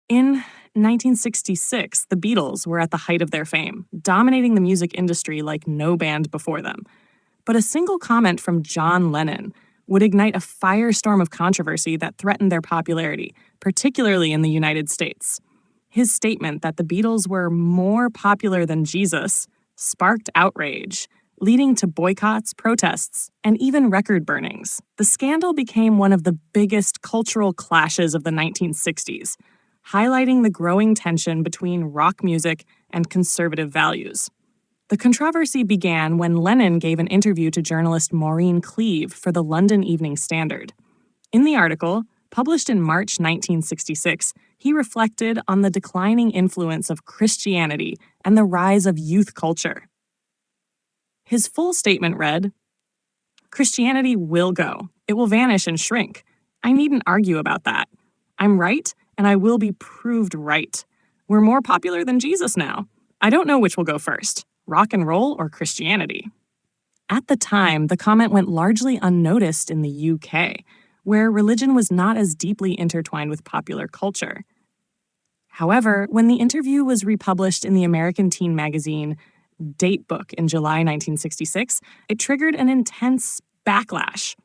In 1966, the Beatles were at the height of their fame, dominating the music industry like no band before them. But a single comment from John Lennon would ignite a firestorm of controversy that threatened their popularity, particularly in the United States. His statement that the Beatles were more popular than Jesus sparked outrage, leading to boycotts, protests, and even record burnings. The scandal became one of the biggest cultural clashes of the 1960s, highlighting the growing tension between rock music and conservative values. The controversy began when Lennon gave an interview to journalist Maureen Cleave for the London Evening Standard. In the article, published in March 1966, he reflected on the declining influence of Christianity and the rise of youth culture. His full statement read, "Christianity will go. It will vanish and shrink. I needn't argue about that. I'm right, and I will be proved right. We're more popular than Jesus now. I don't know which will go first, rock and roll or Christianity." At the time, the comment went largely unnoticed in the UK, where religion was not as deeply intertwined with popular culture. However, when the interview was republished in the American teen magazine Datebook in July 1966, it triggered an intense backlash.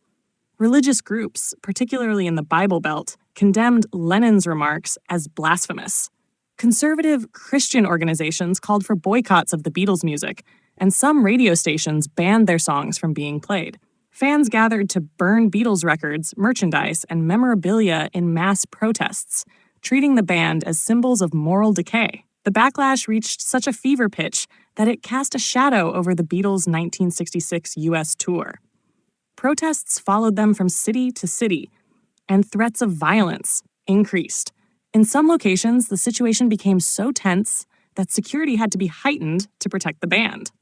Religious groups, particularly in the Bible Belt, condemned Lennon's remarks as blasphemous. Conservative Christian organizations called for boycotts of the Beatles' music, and some radio stations banned their songs from being played. Fans gathered to burn Beatles records, merchandise, and memorabilia in mass protests, treating the band as symbols of moral decay. The backlash reached such a fever pitch that it cast a shadow over the Beatles' 1966 U.S. tour. Protests followed them from city to city, and threats of violence increased. In some locations, the situation became so tense that security had to be heightened to protect the band.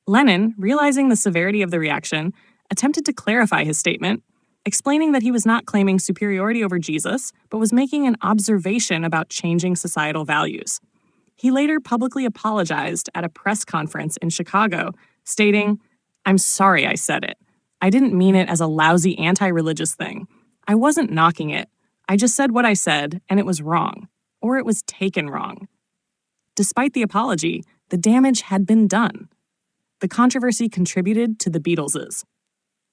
Lennon, realizing the severity of the reaction, attempted to clarify his statement, explaining that he was not claiming superiority over Jesus, but was making an observation about changing societal values. He later publicly apologized at a press conference in Chicago, stating, "I'm sorry I said it. I didn't mean it as a lousy anti-religious thing. I wasn't knocking it. I just said what I said, and it was wrong, or it was taken wrong." Despite the apology, the damage had been done. The controversy contributed to the Beatles'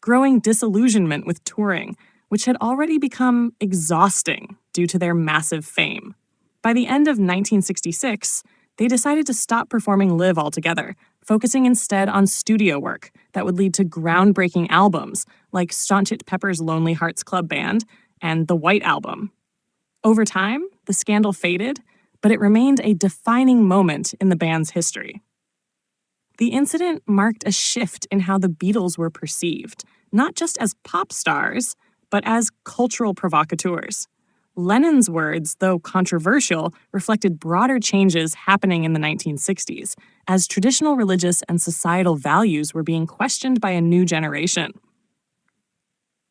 growing disillusionment with touring, which had already become exhausting due to their massive fame. By the end of 1966, they decided to stop performing live altogether, focusing instead on studio work that would lead to groundbreaking albums like Sgt. Pepper's Lonely Hearts Club Band and The White Album. Over time, the scandal faded, but it remained a defining moment in the band's history. The incident marked a shift in how the Beatles were perceived, not just as pop stars, but as cultural provocateurs. Lennon's words, though controversial, reflected broader changes happening in the 1960s, as traditional religious and societal values were being questioned by a new generation.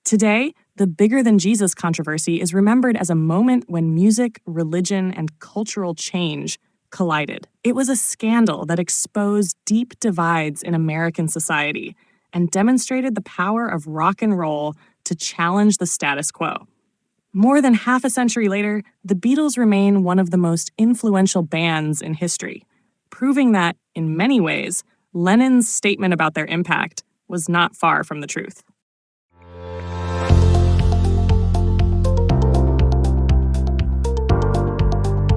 Today, the Bigger Than Jesus controversy is remembered as a moment when music, religion, and cultural change collided. It was a scandal that exposed deep divides in American society and demonstrated the power of rock and roll to challenge the status quo. More than half a century later, the Beatles remain one of the most influential bands in history, proving that, in many ways, Lennon's statement about their impact was not far from the truth.